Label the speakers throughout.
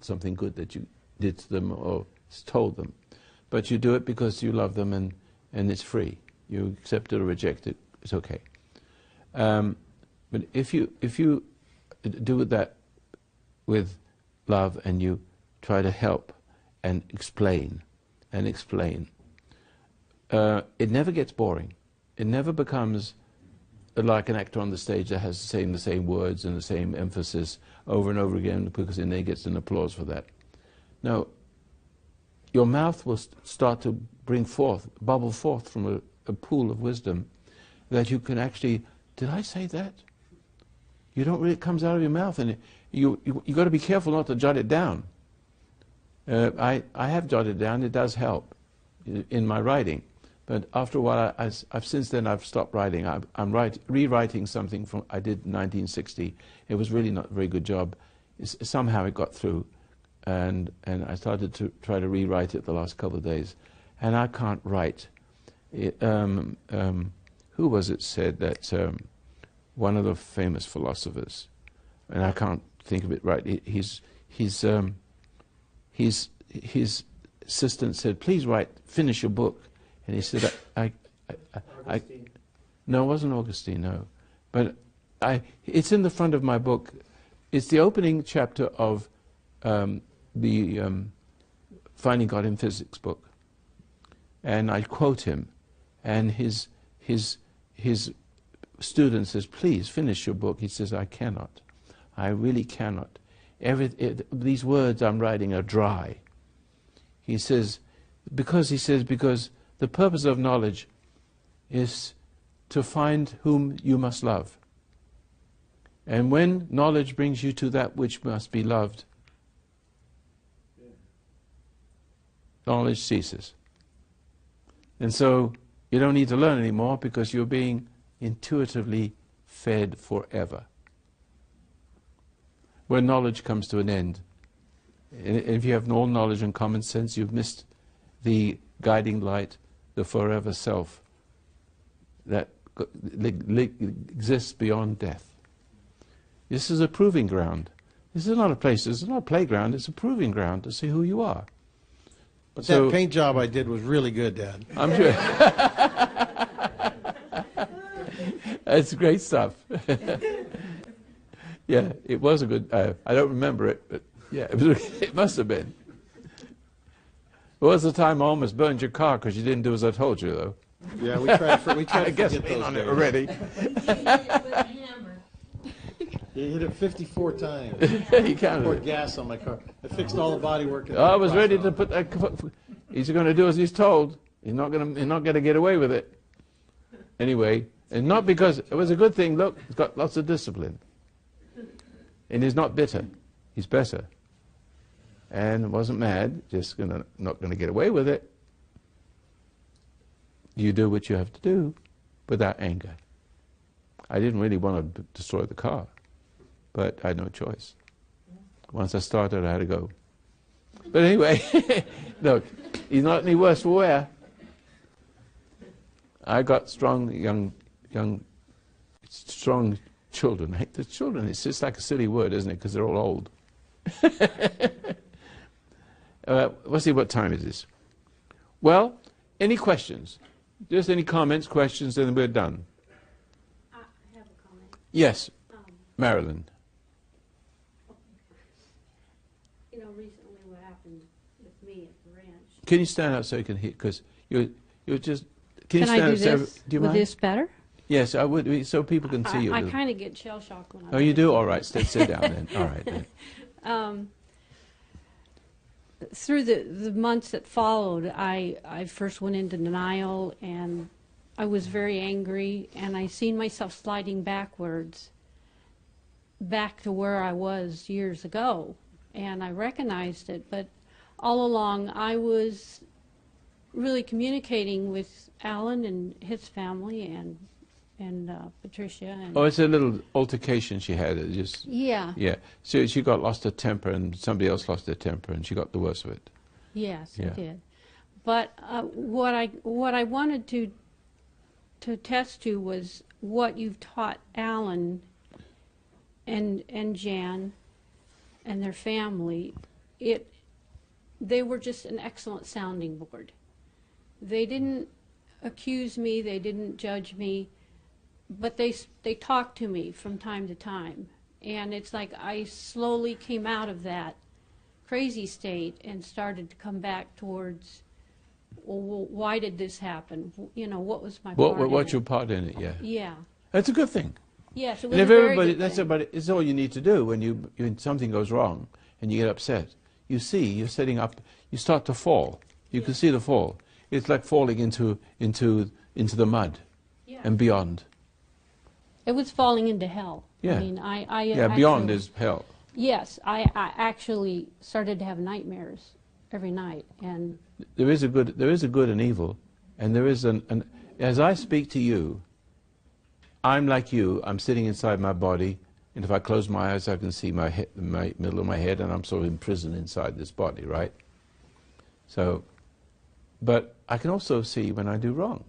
Speaker 1: something good that you did to them or told them. But you do it because you love them, and it's free. You accept it or reject it, it's okay. But if you do that with love, and you try to help and explain, it never gets boring. It never becomes like an actor on the stage that has saying the same words and the same emphasis over and over again, because then he gets an applause for that. No, your mouth will start to bubble forth from a pool of wisdom that you can actually, did I say that? You don't really, it comes out of your mouth, and you got to be careful not to jot it down. I have jotted down, it does help in my writing. But after a while, since then I've stopped writing. I'm rewriting something I did in 1960. It was really not a very good job. Somehow it got through, and I started to try to rewrite it the last couple of days, and I can't write. Who was it said that? One of the famous philosophers, and I can't think of it right. His assistant said, "Please finish your book." And he said, no, it wasn't Augustine, no. But it's in the front of my book. It's the opening chapter of the Finding God in Physics book. And I quote him, and his student says, "Please finish your book." He says, "I cannot. I really cannot. These words I'm writing are dry." He says, because the purpose of knowledge is to find whom you must love. And when knowledge brings you to that which must be loved, knowledge ceases. And so you don't need to learn anymore, because you're being intuitively fed forever. When knowledge comes to an end, if you have no knowledge and common sense, you've missed the guiding light, the forever self that exists beyond death. This is a proving ground. This is not a place, this is not a playground, it's a proving ground to see who you are.
Speaker 2: But that paint job I did was really good, Dad.
Speaker 1: I'm sure. That's great stuff. Yeah, it was a good, I don't remember it, but yeah, it must have been. There was the time I almost burned your car because you didn't do as I told you, though.
Speaker 2: Yeah, we tried
Speaker 1: I
Speaker 2: to
Speaker 1: guess
Speaker 2: forget those
Speaker 1: on
Speaker 2: days.
Speaker 1: it already.
Speaker 2: You hit it 54 times.
Speaker 1: You counted
Speaker 2: Poured
Speaker 1: it.
Speaker 2: gas on my car. I fixed all the body work.
Speaker 1: I was ready to put that. He's going to do as he's told. He's not going to get away with it. Anyway, and not because it was a good thing. Look, he's got lots of discipline, and he's not bitter. He's better, and wasn't mad. Just not going to get away with it. You do what you have to do, without anger. I didn't really want to destroy the car, but I had no choice. Once I started, I had to go. But anyway, look, he's not any worse for wear. I got strong, strong children. I hate the children. It's just like a silly word, isn't it? Because they're all old. Let's see what time it is. Well, any questions? Just any comments, questions, and we're done.
Speaker 3: I have a comment.
Speaker 1: Yes, Marilyn.
Speaker 3: You know, recently what happened with me at the ranch.
Speaker 1: Can you stand up so you can hear? Because you're just. Can you
Speaker 3: Can I
Speaker 1: stand
Speaker 3: do
Speaker 1: up?
Speaker 3: this?
Speaker 1: Do you
Speaker 3: With
Speaker 1: mind?
Speaker 3: this better?
Speaker 1: Yes, I would, so people can see you.
Speaker 3: I kind of get shell shock when I.
Speaker 1: Oh, you do? All right, sit down then. All right. Then.
Speaker 3: Through the months that followed, I first went into denial, and I was very angry, and I seen myself sliding backwards, back to where I was years ago, and I recognized it. But all along, I was really communicating with Alan and his family and Patricia. And
Speaker 1: Oh, it's a little altercation she had. It just.
Speaker 3: yeah.
Speaker 1: Yeah. So she lost her temper, and somebody else lost their temper, and she got the worst of it.
Speaker 3: Yes,
Speaker 1: Yeah.
Speaker 3: I did. But what I wanted to test to was what you've taught Alan and Jan and their family they were just an excellent sounding board. They didn't accuse me, they didn't judge me, but they talked to me from time to time. And it's like I slowly came out of that crazy state and started to come back towards, well, why did this happen? You know, what was my part in
Speaker 1: What's
Speaker 3: it?
Speaker 1: your part in it? Yeah.
Speaker 3: Yeah.
Speaker 1: That's a good thing.
Speaker 3: Yes, it was
Speaker 1: And if
Speaker 3: a very
Speaker 1: everybody,
Speaker 3: good
Speaker 1: that's
Speaker 3: thing.
Speaker 1: about it. It's all you need to do when something goes wrong and you get upset. You see, you're setting up. You start to fall. You can see the fall. It's like falling into the mud
Speaker 3: Yeah.
Speaker 1: and beyond.
Speaker 3: It was falling into hell.
Speaker 1: Yeah.
Speaker 3: I mean, I
Speaker 1: Yeah, beyond
Speaker 3: actually-
Speaker 1: is hell.
Speaker 3: Yes, I actually started to have nightmares every night, and
Speaker 1: There is a good and evil, and there is an. As I speak to you, I'm like you. I'm sitting inside my body, and if I close my eyes, I can see my middle of my head, and I'm sort of imprisoned inside this body, right? So, but I can also see when I do wrong,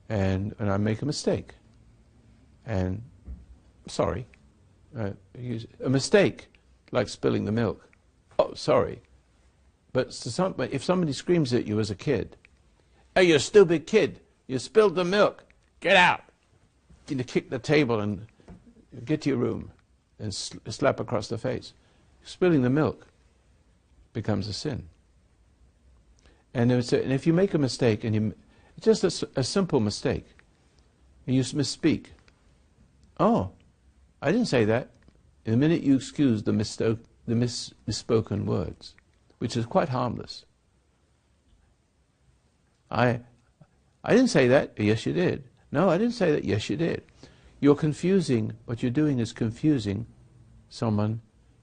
Speaker 1: and I make a mistake, and sorry, a mistake like spilling the milk. Oh, sorry. But if somebody screams at you as a kid, "Hey, you stupid kid! You spilled the milk! Get out!" You kick the table and get to your room and slap across the face. Spilling the milk becomes a sin. And if you make a mistake, and just a simple mistake, and you misspeak, oh, I didn't say that. In the minute you excuse the misspoken words, which is quite harmless. I didn't say that. Yes, you did. No, I didn't say that. Yes, you did. You're confusing. What you're doing is confusing someone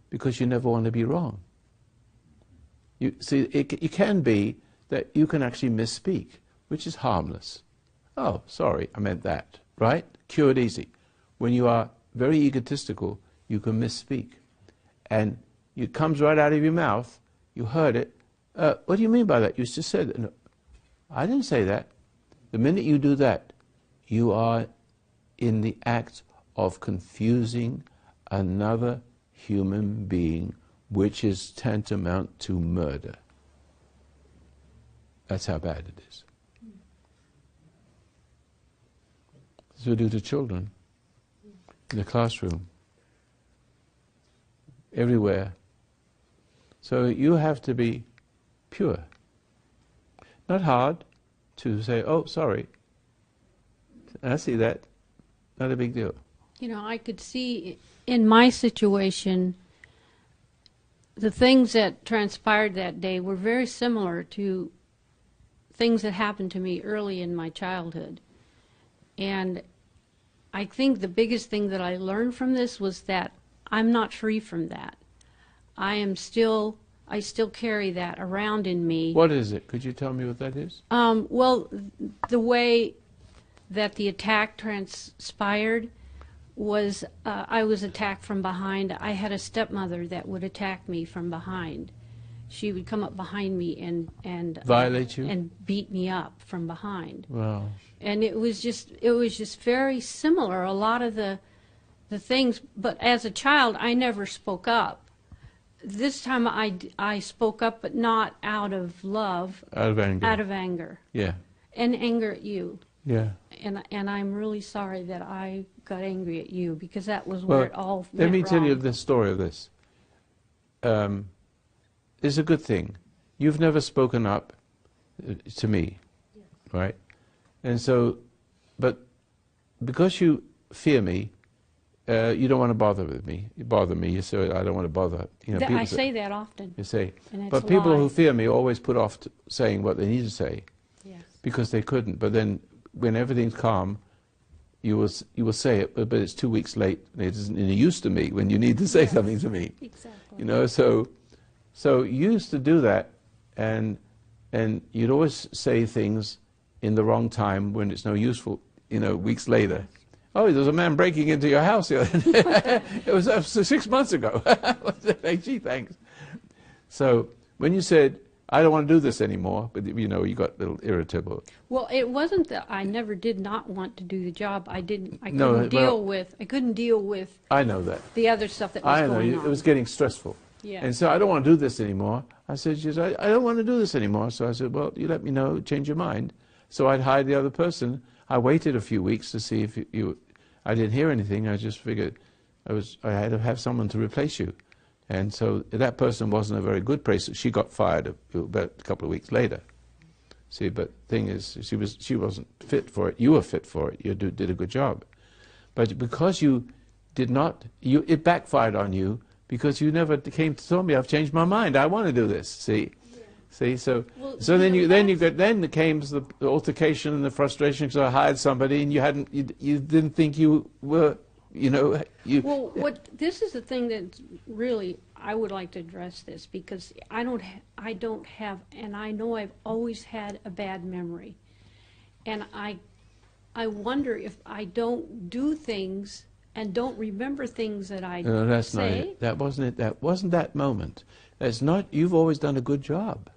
Speaker 1: because you never want to be wrong. You see, it can be that you can actually misspeak, which is harmless. Oh, sorry, I meant that. Right? Cured easy. When you are very egotistical, you can misspeak. And it comes right out of your mouth. You heard it. What do you mean by that? You just said that. No, I didn't say that. The minute you do that, you are in the act of confusing another human being, which is tantamount to murder. That's how bad it is. That's what we do to children in the classroom, everywhere. So you have to be pure. Not hard to say, "Oh, sorry. I see that. Not a big deal."
Speaker 3: you know, I could see in my situation the things that transpired that day were very similar to things that happened to me early in my childhood. And I think the biggest thing that I learned from this was that I'm not free from that. I still carry that around in me.
Speaker 1: What is it? Could you tell me what that is?
Speaker 3: Well, the way that the attack transpired was I was attacked from behind. I had a stepmother that would attack me from behind. She would come up behind me and
Speaker 1: Violate you?
Speaker 3: and beat me up from behind.
Speaker 1: Wow.
Speaker 3: And it was just very similar, a lot of the things. But as a child, I never spoke up. This time I spoke up, but not out of love.
Speaker 1: Out of anger.
Speaker 3: Out of anger.
Speaker 1: Yeah.
Speaker 3: And anger at you.
Speaker 1: Yeah.
Speaker 3: And I'm really sorry that I got angry at you, because that was where it all went
Speaker 1: let me tell you
Speaker 3: wrong.
Speaker 1: the story of this. It's a good thing. You've never spoken up to me, right? And so, but because you fear me, you don't want to bother with me. You bother me. You say, "I don't want to bother." You know,
Speaker 3: I say that often.
Speaker 1: You say,
Speaker 3: And it's
Speaker 1: but
Speaker 3: a
Speaker 1: people
Speaker 3: lie.
Speaker 1: who fear me always put off saying what they need to say
Speaker 3: Yes.
Speaker 1: because they couldn't. But then, when everything's calm, you will say it. But it's 2 weeks late. And it isn't any use to me when you need to say something to me.
Speaker 3: Exactly.
Speaker 1: You know, so you used to do that, and you'd always say things in the wrong time when it's no useful. You know, weeks later. Oh, there's a man breaking into your house the other day. It was 6 months ago. Like, gee, thanks. So when you said, "I don't want to do this anymore," but you know, you got a little irritable.
Speaker 3: Well, it wasn't that I never did not want to do the job. I couldn't
Speaker 1: No,
Speaker 3: deal with. I couldn't deal with
Speaker 1: I know that.
Speaker 3: the other stuff that was
Speaker 1: I know.
Speaker 3: going on.
Speaker 1: It was getting stressful.
Speaker 3: Yeah.
Speaker 1: And so I don't want to do this anymore. I said, she said, I don't want to do this anymore. So I said, well, you let me know, change your mind. So I'd hired the other person. I waited a few weeks to see if I didn't hear anything. I just figured I had to have someone to replace you. And so that person wasn't a very good person. She got fired about a couple of weeks later. See, but the thing is, she wasn't fit for it. You were fit for it. You did a good job. But because you did not, it backfired on you because you never came to tell me, I've changed my mind. I want to do this. See, see. So,
Speaker 3: Well,
Speaker 1: so then then came the altercation and the frustration because I hired somebody and you didn't think you were.
Speaker 3: Well, this is the thing that really I would like to address this because I don't have, and I know I've always had a bad memory, and I wonder if I don't do things and don't remember things that I
Speaker 1: No, that's
Speaker 3: say.
Speaker 1: not it. That wasn't it. That wasn't that moment. That's not. You've always done a good job.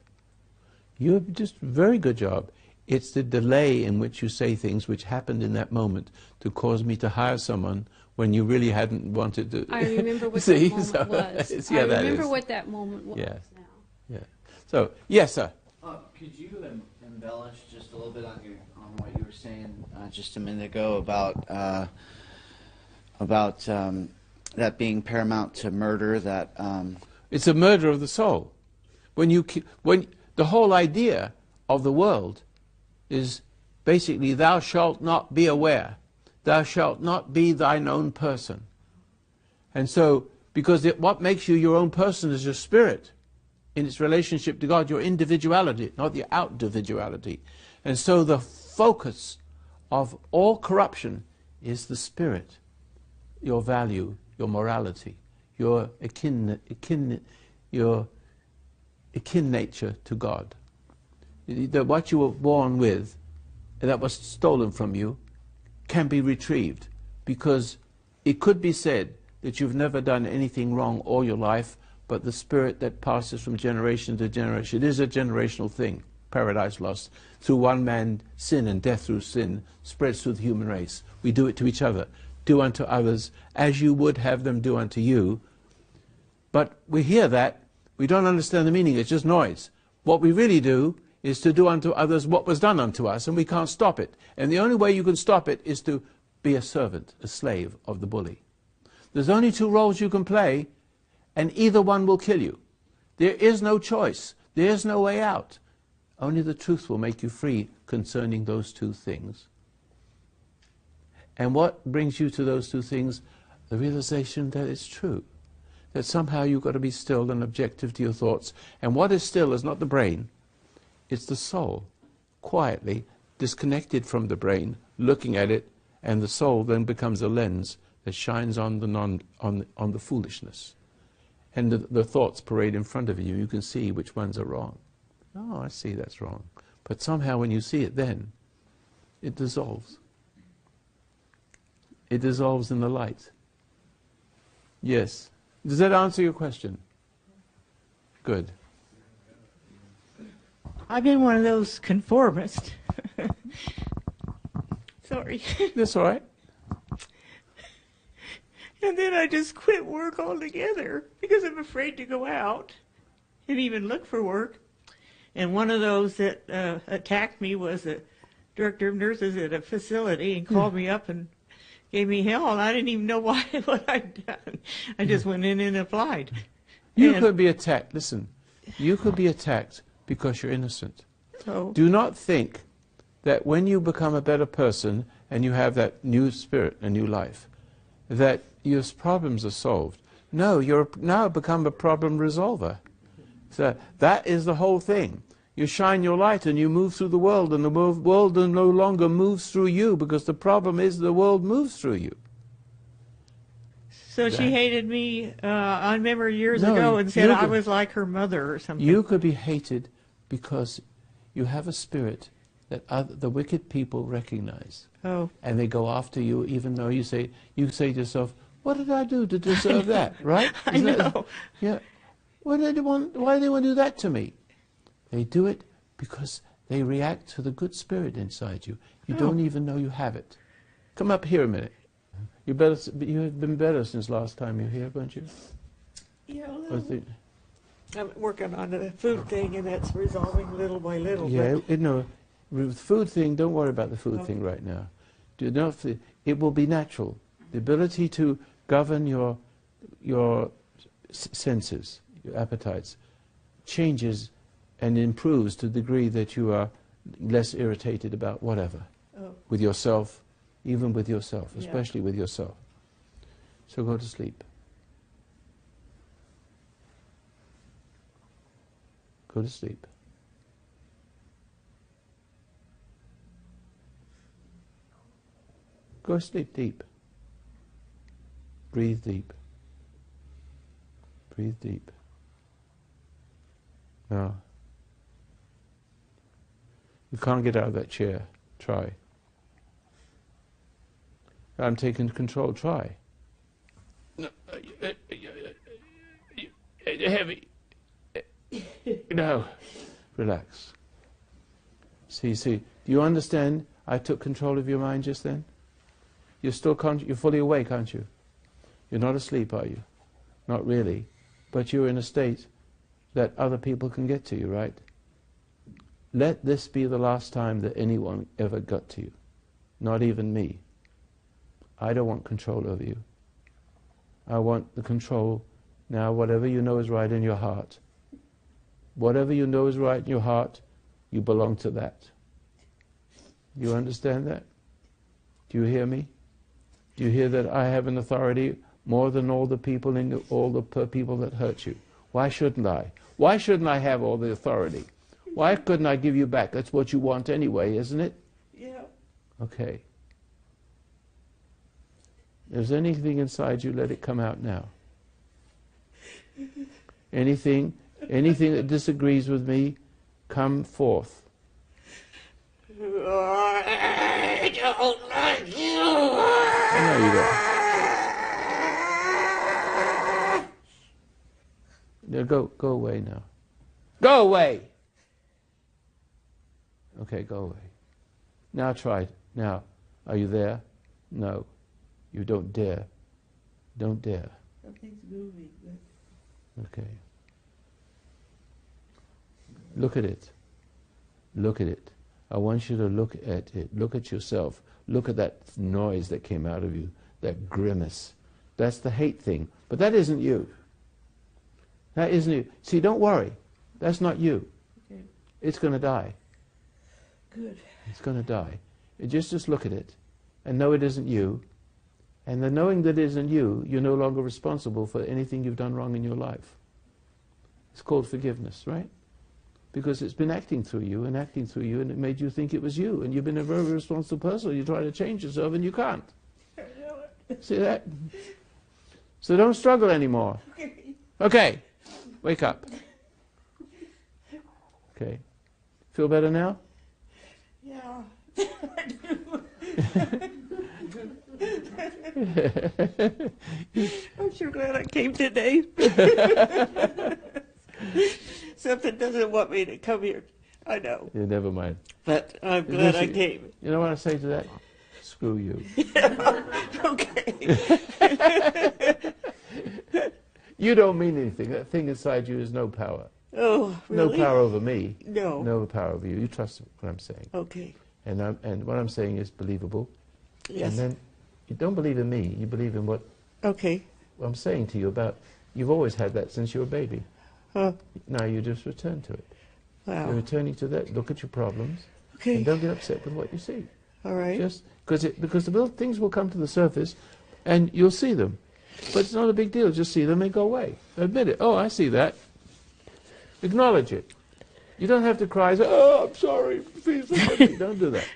Speaker 1: You've just a very good job. It's the delay in which you say things which happened in that moment to cause me to hire someone when you really hadn't wanted to.
Speaker 3: I remember what
Speaker 1: See,
Speaker 3: that moment was.
Speaker 1: Yeah,
Speaker 3: I
Speaker 1: that
Speaker 3: remember
Speaker 1: is.
Speaker 3: what that moment was
Speaker 1: Yeah.
Speaker 3: now.
Speaker 1: Yeah. So, yes, sir.
Speaker 4: Could you embellish just a little bit on what you were saying just a minute ago about that being paramount to murder? That
Speaker 1: It's a murder of the soul. When the whole idea of the world is basically, thou shalt not be aware. Thou shalt not be thine own person. And so, because what makes you your own person is your spirit in its relationship to God, your individuality, not your out-individuality. And so the focus of all corruption is the spirit, your value, your morality, your akin nature to God. That what you were born with, and that was stolen from you, can be retrieved, because it could be said that you've never done anything wrong all your life, but the spirit that passes from generation to generation, it is a generational thing, paradise lost. Through one man, sin, and death through sin spreads through the human race. We do it to each other. Do unto others as you would have them do unto you. But we hear that, we don't understand the meaning, it's just noise. What we really do is to do unto others what was done unto us, and we can't stop it. And the only way you can stop it is to be a servant, a slave of the bully. There's only two roles you can play, and either one will kill you. There is no choice. There is no way out. Only the truth will make you free concerning those two things. And what brings you to those two things? The realization that it's true. That somehow you've got to be still and objective to your thoughts. And what is still is not the brain. It's the soul, quietly, disconnected from the brain, looking at it, and the soul then becomes a lens that shines on the foolishness. And the thoughts parade in front of you. You can see which ones are wrong. Oh, I see that's wrong. But somehow when you see it then, it dissolves. It dissolves in the light. Yes. Does that answer your question? Good.
Speaker 5: I've been one of those conformists. Sorry.
Speaker 1: That's all right.
Speaker 5: And then I just quit work altogether because I'm afraid to go out and even look for work. And one of those that attacked me was a director of nurses at a facility and called me up and gave me hell, and I didn't even know what I'd done. I just went in and applied.
Speaker 1: You could be attacked. Listen, you could be attacked because you're innocent.
Speaker 5: So,
Speaker 1: Do not think that when you become a better person and you have that new spirit, a new life, that your problems are solved. No, you're now become a problem resolver. So that is the whole thing. You shine your light and you move through the world, and the world no longer moves through you, because the problem is the world moves through you.
Speaker 5: so she hated me, I remember years
Speaker 1: No,
Speaker 5: ago, and said
Speaker 1: you
Speaker 5: I
Speaker 1: could-
Speaker 5: was like her mother or something.
Speaker 1: You could be hated because you have a spirit that the wicked people recognize.
Speaker 5: Oh,
Speaker 1: And they go after you, even though you say to yourself, what did I do to deserve that, right?
Speaker 5: I
Speaker 1: Isn't that-
Speaker 5: know.
Speaker 1: yeah. Why do they want to do that to me? They do it because they react to the good spirit inside you. You don't even know you have it. Come up here a minute. You have been better since last time you were here, weren't you?
Speaker 5: Yeah,
Speaker 1: What's the-
Speaker 5: I'm working on the food thing, and that's resolving little by little.
Speaker 1: yeah,
Speaker 5: But
Speaker 1: no, the food thing, don't worry about the food thing right now. Do not, it will be natural. The ability to govern your senses, your appetites, changes and improves to the degree that you are less irritated about whatever, with yourself, even with yourself, especially with yourself. So go to sleep. Go to sleep. Go to sleep deep. Breathe deep. Breathe deep. Now, you can't get out of that chair. Try. I'm taking control. Try. No, heavy. No. Relax. See. Do you understand? I took control of your mind just then. You're still you're fully awake, aren't you? You're not asleep, are you? Not really. But you're in a state that other people can get to you, right? Let this be the last time that anyone ever got to you. Not even me. I don't want control over you. I want the control. Now, whatever you know is right in your heart. Whatever you know is right in your heart, you belong to that. You understand that? Do you hear me? Do you hear that I have an authority more than all the people people that hurt you? Why shouldn't I? Why shouldn't I have all the authority? Why couldn't I give you back? That's what you want anyway, isn't it?
Speaker 5: yeah.
Speaker 1: Okay. If there's anything inside you, let it come out now. Anything that disagrees with me, come forth.
Speaker 5: I don't like you.
Speaker 1: I know you don't. Yeah, go away now. Go away! Okay, go away. Now try it. Now, are you there? No. You don't dare. Don't dare.
Speaker 5: Something's moving.
Speaker 1: Okay. Look at it. Look at it. I want you to look at it. Look at yourself. Look at that noise that came out of you, that grimace. That's the hate thing. But that isn't you. That isn't you. See, don't worry. That's not you.
Speaker 5: Okay.
Speaker 1: It's going to die.
Speaker 5: Good.
Speaker 1: It's going to die. Just look at it and know it isn't you. And the knowing that it isn't you, you're no longer responsible for anything you've done wrong in your life. It's called forgiveness, right? Because it's been acting through you, and it made you think it was you, and you've been a very responsible person. You try to change yourself, and you can't. See that? So don't struggle anymore. Okay, wake up. Okay, feel better now?
Speaker 5: Yeah. I'm sure glad I came today. Something doesn't want me to come here. I know.
Speaker 1: Yeah, never mind.
Speaker 5: But I'm glad I came.
Speaker 1: You know what I say to that? Screw you.
Speaker 5: Okay.
Speaker 1: You don't mean anything. That thing inside you has no power.
Speaker 5: Oh, really?
Speaker 1: No power over me.
Speaker 5: No.
Speaker 1: No power over you. You trust what I'm saying.
Speaker 5: Okay.
Speaker 1: And what I'm saying is believable.
Speaker 5: Yes.
Speaker 1: And then you don't believe in me. You believe in what
Speaker 5: Okay.
Speaker 1: I'm saying to you about. You've always had that since you were a baby.
Speaker 5: Huh.
Speaker 1: Now you just return to it.
Speaker 5: Wow.
Speaker 1: You're returning to that. Look at your problems.
Speaker 5: Okay.
Speaker 1: And don't get upset with what you see.
Speaker 5: All right.
Speaker 1: Just because things will come to the surface, and you'll see them. But it's not a big deal. Just see them and go away. Admit it. Oh, I see that. Acknowledge it. You don't have to cry. Say, oh, I'm sorry. Please forgive me. Don't do that.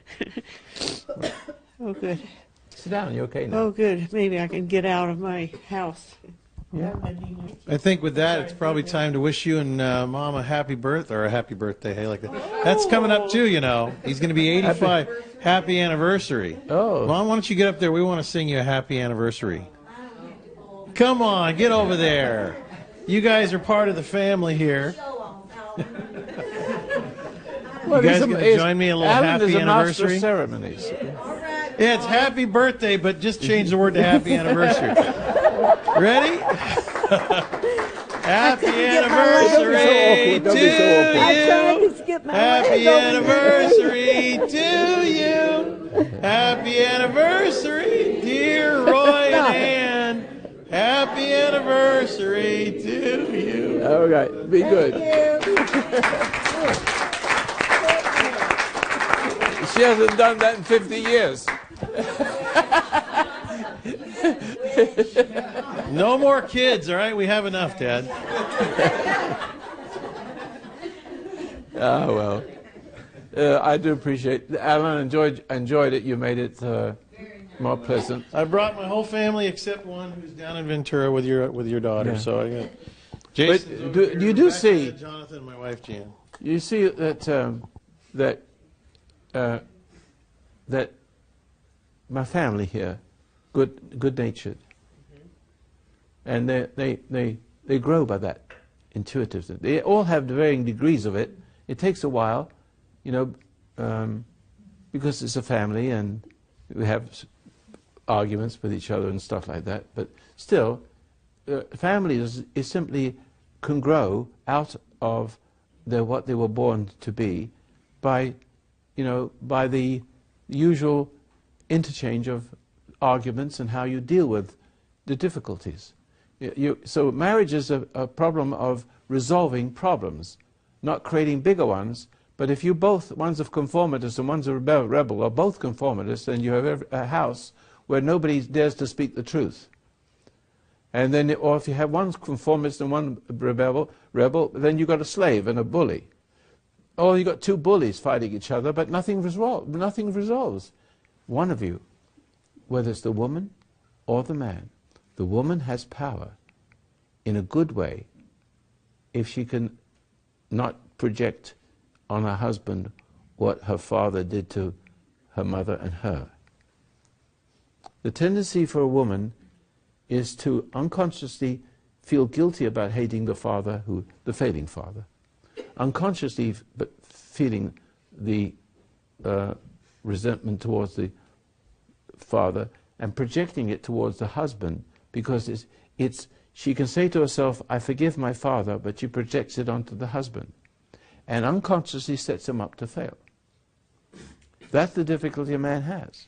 Speaker 5: Oh, good.
Speaker 1: Sit down. You're okay now.
Speaker 5: Oh, good. Maybe I can get out of my house.
Speaker 1: Yeah.
Speaker 2: I think with that, it's probably time to wish you and Mom a happy birthday, or a happy birthday. Hey, like that. That's coming up too, you know. He's going to be 85. Happy anniversary.
Speaker 1: Oh.
Speaker 2: Mom, why don't you get up there? We want to sing you a happy anniversary. Come on, get over there. You guys are part of the family here. You guys going to join me in a little
Speaker 1: Alan is
Speaker 2: happy
Speaker 1: a master of
Speaker 2: anniversary?
Speaker 1: ceremonies.
Speaker 2: Yeah, it's happy birthday, but just change the word to happy anniversary. Ready? Happy
Speaker 6: couldn't get my legs
Speaker 2: anniversary
Speaker 1: up. Don't
Speaker 2: to
Speaker 1: be so awkward.
Speaker 6: I tried
Speaker 2: you.
Speaker 6: to skip my
Speaker 2: Happy
Speaker 6: legs over
Speaker 2: anniversary to you. Happy anniversary, dear Roy and Ann. Happy anniversary to you.
Speaker 1: All right, be good. She hasn't done that in 50 years.
Speaker 2: No more kids, all right? We have enough, Dad.
Speaker 1: Oh, well. I do appreciate it. Alan, enjoyed it. You made it more pleasant.
Speaker 2: I brought my whole family except one who's down in Ventura with your daughter.
Speaker 1: Yeah.
Speaker 2: So I got Jason.
Speaker 1: You do see,
Speaker 2: Jonathan, and my wife Jan.
Speaker 1: you see that that my family here, good-natured, and they grow by that intuitiveness. They all have varying degrees of it. It takes a while, because it's a family and we have arguments with each other and stuff like that. But still, families simply can grow out of what they were born to be by the usual interchange of arguments and how you deal with the difficulties. So marriage is a problem of resolving problems, not creating bigger ones. But if one's a conformist and one's a rebel, or both conformists, then you have a house where nobody dares to speak the truth. And then, or if you have one conformist and one rebel, then you've got a slave and a bully. Or you've got two bullies fighting each other, but nothing resolves. One of you, whether it's the woman or the man, the woman has power in a good way if she can not project on her husband what her father did to her mother and her. The tendency for a woman is to unconsciously feel guilty about hating the failing father, unconsciously but feeling the resentment towards the father and projecting it towards the husband, because she can say to herself, I forgive my father, but she projects it onto the husband and unconsciously sets him up to fail. That's the difficulty a man has.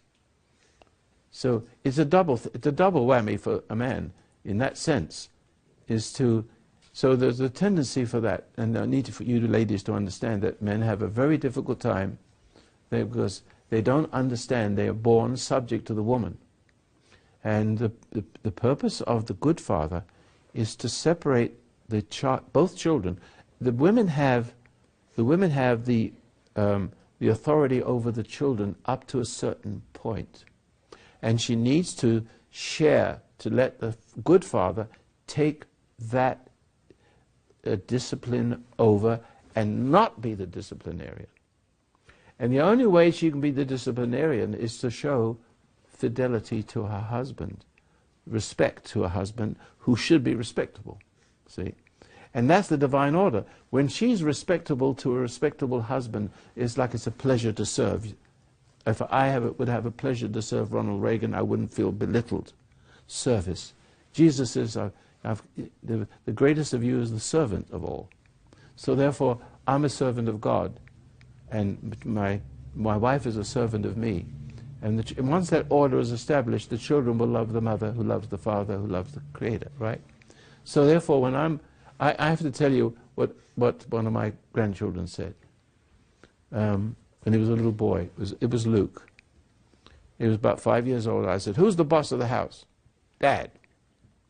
Speaker 1: So it's a double whammy for a man in that sense. So there's a tendency for that, and I need for you ladies to understand that men have a very difficult time because they don't understand they are born subject to the woman. And the purpose of the good father is to separate both children. The women have the authority over the children up to a certain point. And she needs to let the good father take that discipline over and not be the disciplinarian. And the only way she can be the disciplinarian is to show fidelity to her husband, respect to her husband, who should be respectable. See? And that's the divine order. When she's respectable to a respectable husband, it's like it's a pleasure to serve. If I would have a pleasure to serve Ronald Reagan, I wouldn't feel belittled. Service. Jesus says, the greatest of you is the servant of all. So therefore, I'm a servant of God, and my wife is a servant of me. And once that order is established, the children will love the mother who loves the father who loves the Creator, right? So therefore, when I have to tell you what one of my grandchildren said. When he was a little boy, it was Luke. He was about 5 years old. I said, who's the boss of the house? Dad.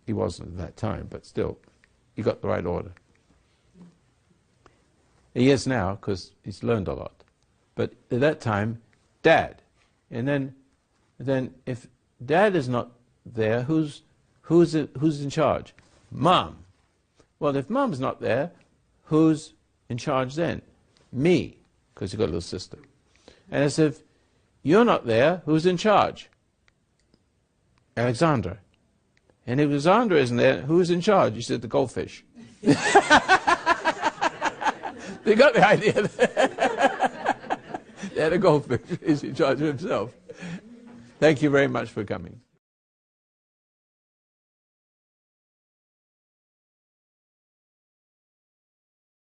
Speaker 1: He wasn't at that time, but still, he got the right order. He is now, because he's learned a lot. But at that time, Dad. And then if Dad is not there, who's in charge? Mom. Well, if Mom's not there, who's in charge then? Me, because you've got a little sister. And as if you're not there, who's in charge? Alexandra. And if Alexandra isn't there, who's in charge? You said the goldfish. You got the idea. Yeah, the goldfish is in charge of himself. Thank you very much for coming.